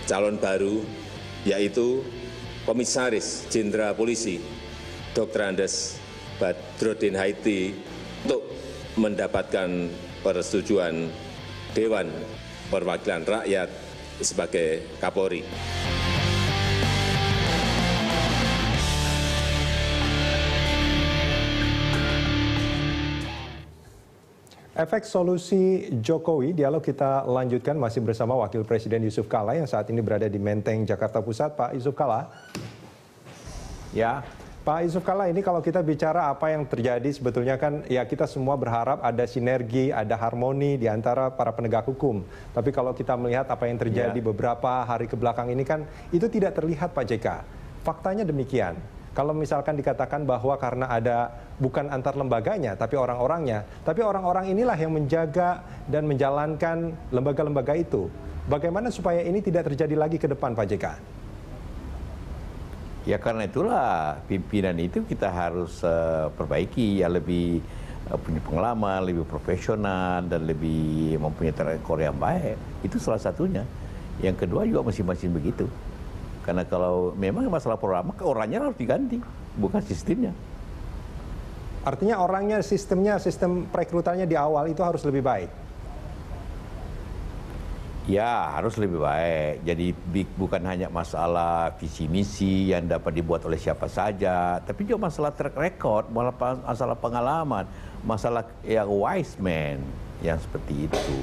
calon baru, yaitu Komisaris Jenderal Polisi Dr. Andes Badrodin Haiti untuk mendapatkan persetujuan Dewan Perwakilan Rakyat sebagai Kapolri. Efek solusi Jokowi, dialog kita lanjutkan masih bersama Wakil Presiden Yusuf Kalla yang saat ini berada di Menteng, Jakarta Pusat. Pak Yusuf Kalla. Ya. Pak Yusuf Kalla, ini kalau kita bicara apa yang terjadi sebetulnya kan ya kita semua berharap ada sinergi, ada harmoni di antara para penegak hukum. Tapi kalau kita melihat apa yang terjadi beberapa hari kebelakang ini kan itu tidak terlihat Pak JK. Faktanya demikian. Kalau misalkan dikatakan bahwa karena ada bukan antar lembaganya, tapi orang-orangnya, tapi orang-orang inilah yang menjaga dan menjalankan lembaga-lembaga itu. Bagaimana supaya ini tidak terjadi lagi ke depan, Pak JK? Ya karena itulah pimpinan itu kita harus perbaiki, ya lebih punya pengalaman, lebih profesional, dan lebih mempunyai track record yang baik. Itu salah satunya. Yang kedua juga masing-masing begitu. Karena kalau memang masalah program, orangnya harus diganti, bukan sistemnya. Artinya orangnya, sistemnya, sistem perekrutannya di awal itu harus lebih baik? Ya, harus lebih baik. Jadi bukan hanya masalah visi misi yang dapat dibuat oleh siapa saja, tapi juga masalah track record, masalah pengalaman, masalah yang wise man, yang seperti itu.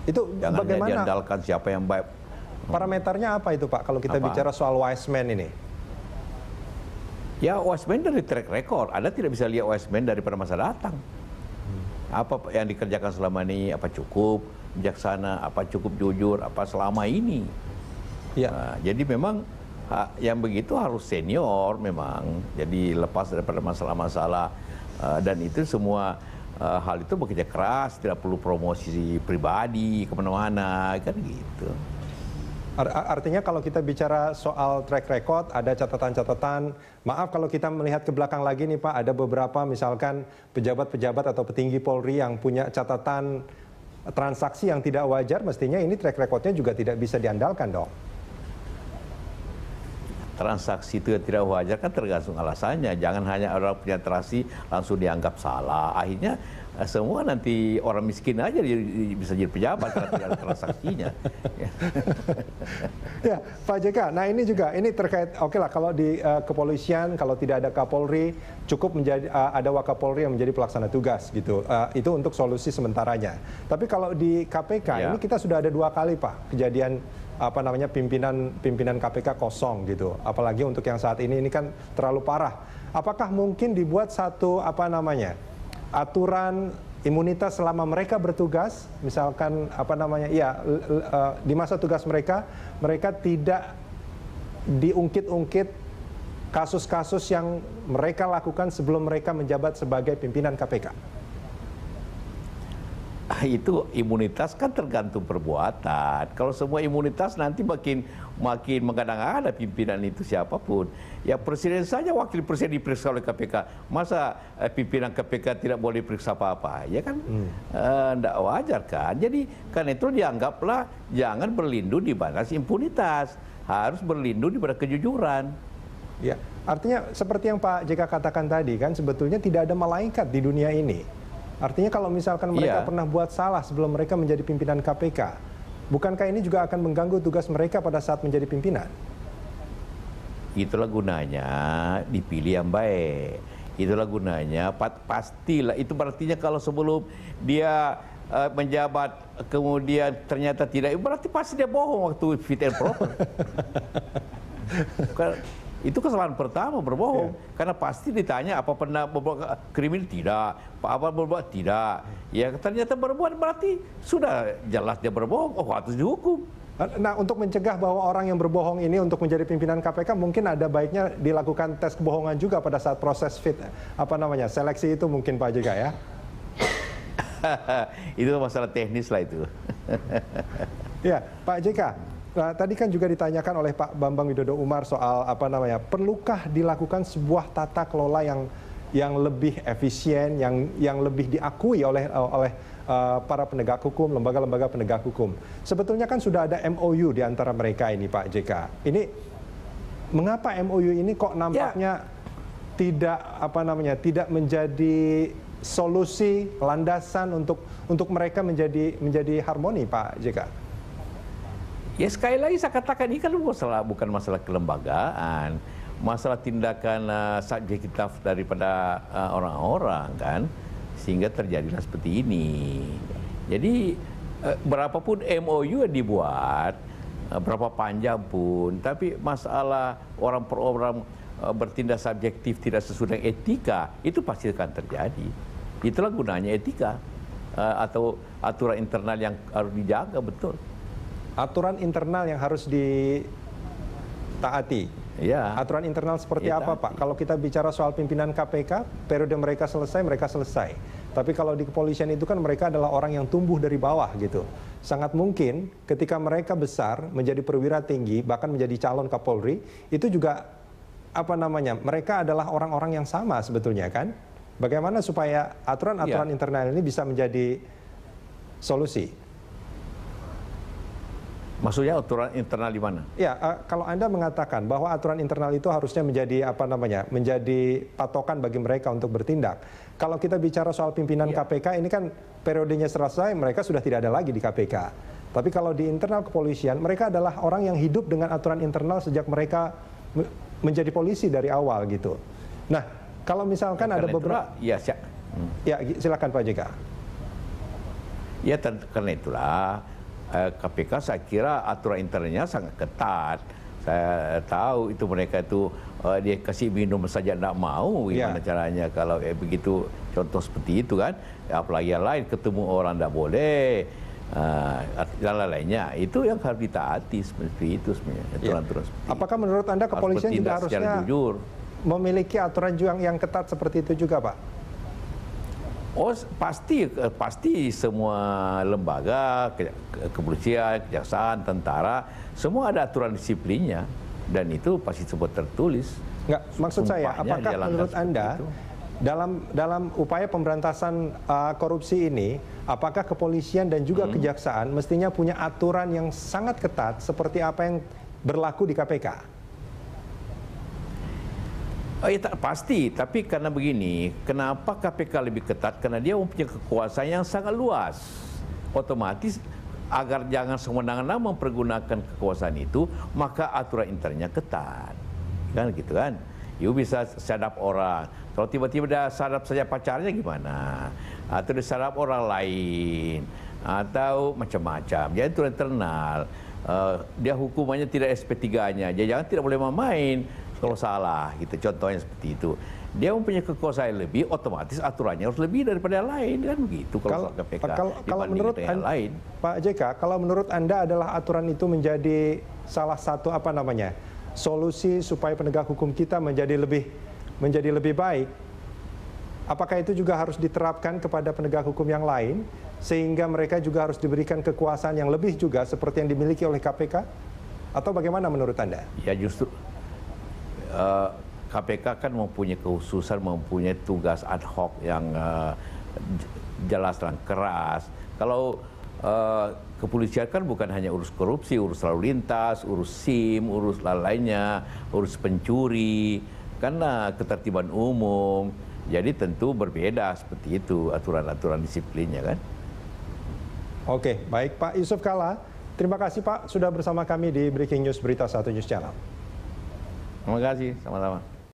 Itu jangan bagaimana diandalkan siapa yang baik. Parameternya apa itu Pak kalau kita bicara soal wise man ini? Ya wise man dari track record. Anda tidak bisa lihat wise man daripada masa datang. Apa yang dikerjakan selama ini, apa cukup bijaksana, apa cukup jujur, apa selama ini. Ya. Nah, jadi memang yang begitu harus senior memang. Jadi lepas daripada masalah-masalah dan itu semua hal itu bekerja keras, tidak perlu promosi pribadi kemana-mana, kan gitu. Artinya kalau kita bicara soal track record, ada catatan-catatan. Maaf kalau kita melihat ke belakang lagi nih Pak, ada beberapa misalkan pejabat-pejabat atau petinggi Polri yang punya catatan transaksi yang tidak wajar, mestinya ini track recordnya juga tidak bisa diandalkan dong. Transaksi itu yang tidak wajar kan tergantung alasannya. Jangan hanya orang punya transaksi langsung dianggap salah. Akhirnya semua nanti orang miskin aja bisa jadi pejabat karena tidak ada transaksinya. Ya, Pak JK. Nah ini juga ini terkait. Oke lah kalau di kepolisian kalau tidak ada Kapolri cukup menjadi ada Wakapolri yang menjadi pelaksana tugas gitu. Itu untuk solusi sementaranya. Tapi kalau di KPK ini kita sudah ada 2 kali Pak kejadian apa namanya pimpinan KPK kosong gitu. Apalagi untuk yang saat ini kan terlalu parah. Apakah mungkin dibuat satu apa namanya aturan imunitas selama mereka bertugas, misalkan apa namanya di masa tugas mereka tidak diungkit-ungkit kasus-kasus yang mereka lakukan sebelum mereka menjabat sebagai pimpinan KPK? Itu imunitas kan tergantung perbuatan. Kalau semua imunitas nanti makin mengada-ngada pimpinan itu siapapun. Ya presiden saja, wakil presiden diperiksa oleh KPK. Masa pimpinan KPK tidak boleh diperiksa apa-apa? Ya kan tidak wajar kan. Jadi karena itu dianggaplah jangan berlindung di batas impunitas. Harus berlindung di pada kejujuran. Ya, artinya seperti yang Pak JK katakan tadi kan sebetulnya tidak ada malaikat di dunia ini. Artinya kalau misalkan mereka pernah buat salah sebelum mereka menjadi pimpinan KPK, bukankah ini juga akan mengganggu tugas mereka pada saat menjadi pimpinan? Itulah gunanya dipilih yang baik. Itulah gunanya pastilah. Itu artinya kalau sebelum dia menjabat kemudian ternyata tidak, berarti pasti dia bohong waktu fit and proper. Itu kesalahan pertama, berbohong. Karena pasti ditanya apa pernah berbuat kriminal, tidak. Apa berbuat, tidak. Ya ternyata berbuat, berarti sudah jelas dia berbohong. Oh, harus dihukum. Nah, untuk mencegah bahwa orang yang berbohong ini untuk menjadi pimpinan KPK mungkin ada baiknya dilakukan tes kebohongan juga pada saat proses seleksi itu mungkin Pak JK ya. Itu masalah teknis lah itu. Ya, Pak JK. Nah, tadi kan juga ditanyakan oleh Pak Bambang Widodo Umar soal perlukah dilakukan sebuah tata kelola yang lebih efisien, yang lebih diakui oleh para penegak hukum, lembaga-lembaga penegak hukum. Sebetulnya kan sudah ada MOU di antara mereka ini, Pak JK. Ini mengapa MOU ini kok nampaknya tidak menjadi solusi landasan untuk mereka menjadi harmoni, Pak JK? Ya sekali lagi saya katakan ini kan bukan masalah kelembagaan, masalah tindakan subjektif daripada orang-orang kan, sehingga terjadilah seperti ini. Jadi berapapun MOU yang dibuat, berapa panjang pun, tapi masalah orang per orang bertindak subjektif tidak sesuai dengan etika, itu pasti akan terjadi. Itulah gunanya etika atau aturan internal yang harus dijaga betul. Aturan internal yang harus ditaati. Ya. Aturan internal seperti apa, Pak? Kalau kita bicara soal pimpinan KPK, periode mereka selesai. Tapi kalau di kepolisian itu kan mereka adalah orang yang tumbuh dari bawah gitu. Sangat mungkin ketika mereka besar, menjadi perwira tinggi, bahkan menjadi calon Kapolri, itu juga mereka adalah orang-orang yang sama sebetulnya kan? Bagaimana supaya aturan-aturan internal ini bisa menjadi solusi? Maksudnya aturan internal di mana? Ya, kalau Anda mengatakan bahwa aturan internal itu harusnya menjadi menjadi patokan bagi mereka untuk bertindak. Kalau kita bicara soal pimpinan KPK ini kan periodenya selesai, mereka sudah tidak ada lagi di KPK. Tapi kalau di internal kepolisian, mereka adalah orang yang hidup dengan aturan internal sejak mereka menjadi polisi dari awal gitu. Nah, kalau misalkan ada beberapa, ya silakan Pak JK. Ya karena itulah. KPK saya kira aturan internalnya sangat ketat. Saya tahu itu mereka itu dia kasih minum saja tidak mau, gimana caranya kalau begitu, contoh seperti itu kan. Apalagi yang lain, ketemu orang tidak boleh, dan lain-lainnya. Itu yang harus ditaati seperti itu sebenarnya. Aturan-aturan seperti itu. Apakah menurut Anda kepolisian juga harusnya memiliki aturan yang ketat seperti itu juga, Pak? Oh pasti semua lembaga, kepolisian, kejaksaan, tentara, semua ada aturan disiplinnya, dan itu pasti semua tertulis. Enggak, maksud saya, apakah menurut Anda dalam upaya pemberantasan korupsi ini, apakah kepolisian dan juga kejaksaan mestinya punya aturan yang sangat ketat seperti apa yang berlaku di KPK? Ya, pasti, tapi karena begini, kenapa KPK lebih ketat? Karena dia mempunyai kekuasaan yang sangat luas. Otomatis agar jangan semena-mena mempergunakan kekuasaan itu, maka aturan internalnya ketat. Kan gitu kan? You bisa sadap orang. Kalau tiba-tiba dia sadap saja pacarnya gimana? Atau disadap orang lain, atau macam-macam. Jadi aturan internal. Dia hukumannya tidak SP3-nya. Jangan tidak boleh main kalau salah gitu, contohnya seperti itu. Dia mempunyai kekuasaan lebih, otomatis aturannya harus lebih daripada yang lain, kan begitu kalau KPK kalau menurut yang lain. Pak JK, kalau menurut Anda adalah aturan itu menjadi salah satu solusi supaya penegak hukum kita menjadi lebih baik, apakah itu juga harus diterapkan kepada penegak hukum yang lain sehingga mereka juga harus diberikan kekuasaan yang lebih juga seperti yang dimiliki oleh KPK? Atau bagaimana menurut Anda? Ya justru KPK kan mempunyai kekhususan, mempunyai tugas ad hoc yang jelas dan keras. Kalau kepolisian kan bukan hanya urus korupsi, urus lalu lintas, urus SIM, urus lainnya, urus pencuri, karena ketertiban umum. Jadi tentu berbeda seperti itu aturan-aturan disiplinnya kan. Oke, baik Pak Yusuf Kalla. Terima kasih Pak sudah bersama kami di Breaking News Berita 1 News Channel. Terima kasih, sama-sama.